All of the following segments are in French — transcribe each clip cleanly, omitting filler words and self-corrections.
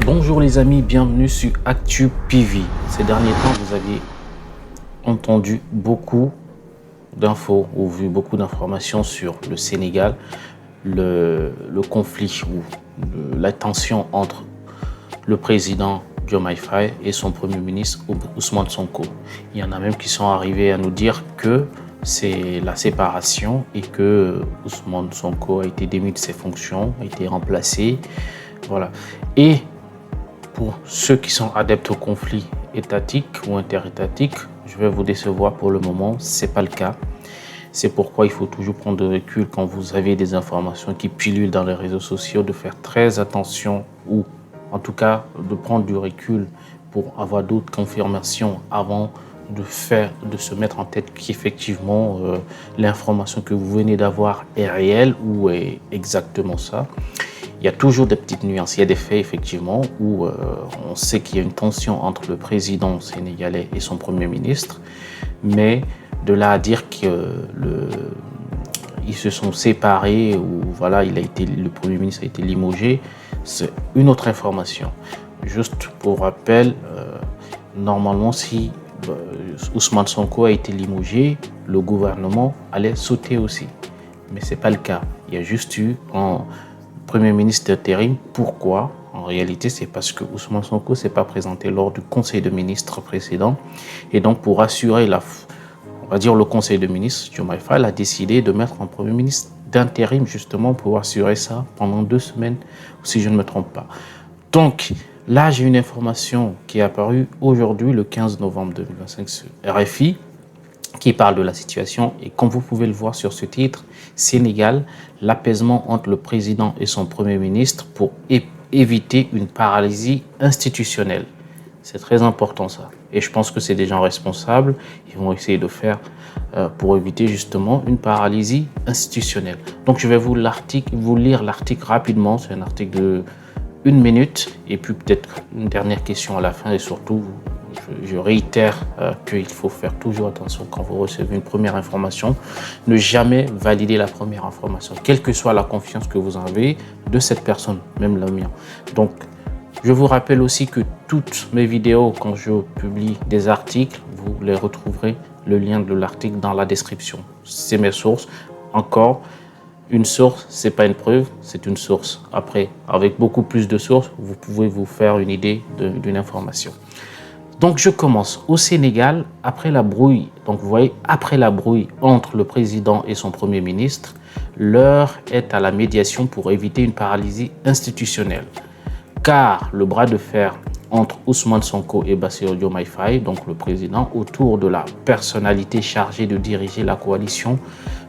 Bonjour les amis, bienvenue sur Actu PV. Ces derniers temps, vous avez entendu beaucoup d'infos ou vu beaucoup d'informations sur le Sénégal, le conflit ou la tension entre le président Diomaye Faye et son premier ministre Ousmane Sonko. Il y en a même qui sont arrivés à nous dire que c'est la séparation et que Ousmane Sonko a été démis de ses fonctions, a été remplacé. Voilà. Et pour ceux qui sont adeptes au conflit étatique ou interétatique, je vais vous décevoir pour le moment, ce n'est pas le cas. C'est pourquoi il faut toujours prendre de recul quand vous avez des informations qui pullulent dans les réseaux sociaux, de faire très attention ou en tout cas de prendre du recul pour avoir d'autres confirmations avant de se mettre en tête qu'effectivement l'information que vous venez d'avoir est réelle ou est exactement ça. Il y a toujours des petites nuances, il y a des faits effectivement où on sait qu'il y a une tension entre le président sénégalais et son premier ministre, mais de là à dire qu'ils se sont séparés ou voilà, le premier ministre a été limogé, c'est une autre information. Juste pour rappel, normalement si Ousmane Sonko a été limogé, le gouvernement allait sauter aussi, mais c'est pas le cas. Il y a juste eu un Premier ministre d'intérim. Pourquoi? En réalité, c'est parce que Ousmane Sonko ne s'est pas présenté lors du Conseil de ministres précédent. Et donc, pour assurer on va dire le Conseil de ministres, Diomaye Faye a décidé de mettre un Premier ministre d'intérim justement pour assurer ça pendant 2 semaines, si je ne me trompe pas. Donc, là, j'ai une information qui est apparue aujourd'hui, le 15 novembre 2025, sur RFI, qui parle de la situation. Et comme vous pouvez le voir sur ce titre, Sénégal, l'apaisement entre le président et son premier ministre pour éviter une paralysie institutionnelle. C'est très important ça. Et je pense que c'est des gens responsables. Ils vont essayer de faire pour éviter justement une paralysie institutionnelle. Donc je vais vous lire l'article rapidement. C'est un article de 1 minute. Et puis peut-être une dernière question à la fin. Et surtout, je réitère qu'il faut faire toujours attention quand vous recevez une première information. Ne jamais valider la première information, quelle que soit la confiance que vous avez de cette personne, même la mienne. Donc, je vous rappelle aussi que toutes mes vidéos, quand je publie des articles, vous les retrouverez, le lien de l'article dans la description. C'est mes sources. Encore, une source, ce n'est pas une preuve, c'est une source. Après, avec beaucoup plus de sources, vous pouvez vous faire une idée d'une information. Donc je commence. Au Sénégal, après la brouille, donc vous voyez, après la brouille entre le président et son premier ministre, l'heure est à la médiation pour éviter une paralysie institutionnelle. Car le bras de fer entre Ousmane Sonko et Bassirou Diomaye Faye, donc le président, autour de la personnalité chargée de diriger la coalition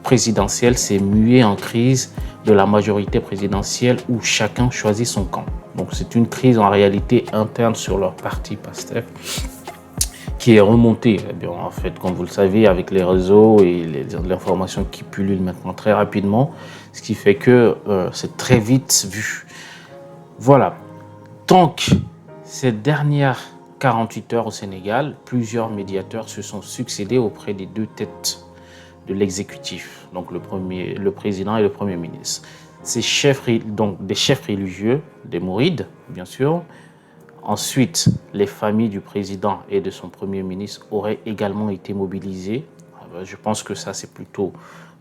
présidentielle, s'est mué en crise de la majorité présidentielle où chacun choisit son camp. Donc c'est une crise en réalité interne sur leur parti PASTEF qui est remontée. Eh bien, en fait, comme vous le savez, avec les réseaux et l'information qui pullule maintenant très rapidement, ce qui fait que c'est très vite vu. Voilà. Donc, ces dernières 48 heures au Sénégal, plusieurs médiateurs se sont succédés auprès des 2 têtes de l'exécutif, donc le président et le premier ministre. Ces chefs, donc des chefs religieux, des mourides, bien sûr. Ensuite, les familles du président et de son premier ministre auraient également été mobilisées. Je pense que ça, c'est plutôt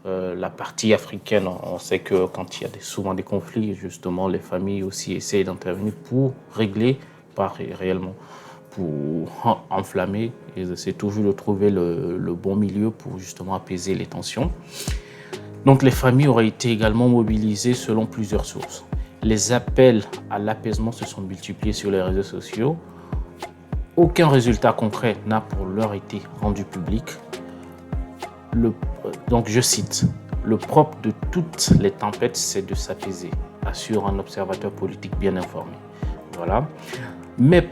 la partie africaine. On sait que quand il y a souvent des conflits, justement, les familles aussi essayent d'intervenir pour régler, pas réellement pour enflammer. Ils essaient toujours de trouver le bon milieu pour justement apaiser les tensions. Donc les familles auraient été également mobilisées selon plusieurs sources. Les appels à l'apaisement se sont multipliés sur les réseaux sociaux. Aucun résultat concret n'a pour l'heure été rendu public. Donc je cite, « Le propre de toutes les tempêtes, c'est de s'apaiser », assure un observateur politique bien informé. Voilà. Mais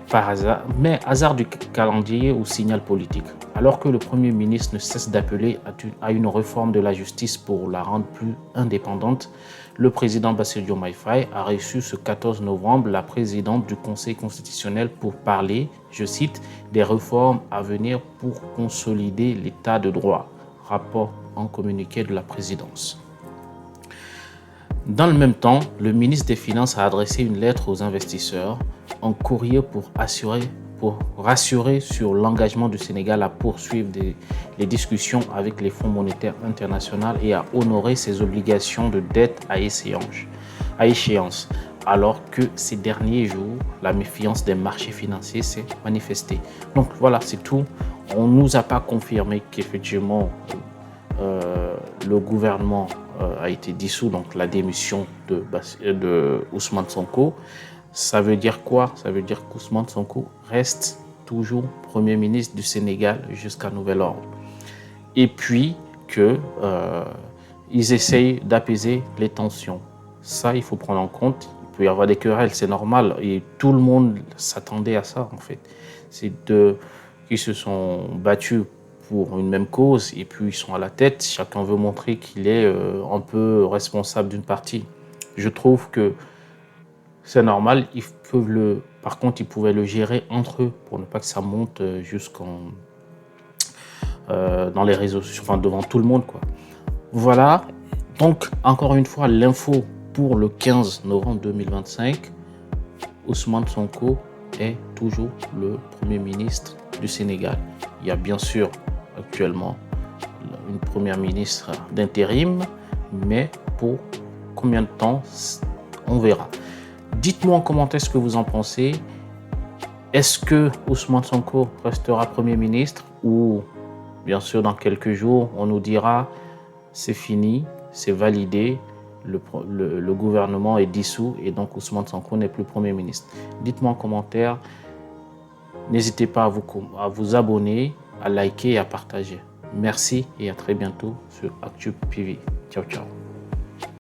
hasard du calendrier ou signal politique. Alors que le Premier ministre ne cesse d'appeler à une réforme de la justice pour la rendre plus indépendante, le président Bassirou Diomaye Faye a reçu ce 14 novembre la présidente du Conseil constitutionnel pour parler, je cite, des réformes à venir pour consolider l'état de droit, rapport en communiqué de la présidence. Dans le même temps, le ministre des Finances a adressé une lettre aux investisseurs en courrier pour rassurer sur l'engagement du Sénégal à poursuivre les discussions avec les fonds monétaires internationaux et à honorer ses obligations de dette à échéance, alors que ces derniers jours, la méfiance des marchés financiers s'est manifestée. Donc voilà, c'est tout. On ne nous a pas confirmé qu'effectivement le gouvernement a été dissous, donc la démission de Ousmane Sonko. Ça veut dire quoi? Ça veut dire qu'Ousmane Sonko reste toujours Premier ministre du Sénégal jusqu'à nouvel ordre. Et puis qu'ils essayent d'apaiser les tensions. Ça, il faut prendre en compte. Il peut y avoir des querelles, c'est normal. Et tout le monde s'attendait à ça, en fait. C'est qui se sont battus pour une même cause et puis ils sont à la tête. Chacun veut montrer qu'il est un peu responsable d'une partie. Je trouve que c'est normal. Par contre, ils pouvaient le gérer entre eux pour ne pas que ça monte dans les réseaux sociaux, enfin devant tout le monde, quoi. Voilà. Donc, encore une fois, l'info pour le 15 novembre 2025, Ousmane Sonko est toujours le Premier ministre du Sénégal. Il y a bien sûr actuellement une première ministre d'intérim, mais pour combien de temps, on verra. Dites-moi en commentaire ce que vous en pensez. Est-ce que Ousmane Sonko restera Premier ministre ou bien sûr dans quelques jours on nous dira c'est fini, c'est validé, le gouvernement est dissous et donc Ousmane Sonko n'est plus Premier ministre. Dites-moi en commentaire. N'hésitez pas à vous abonner, à liker et à partager. Merci et à très bientôt sur ActuPV. Ciao, ciao.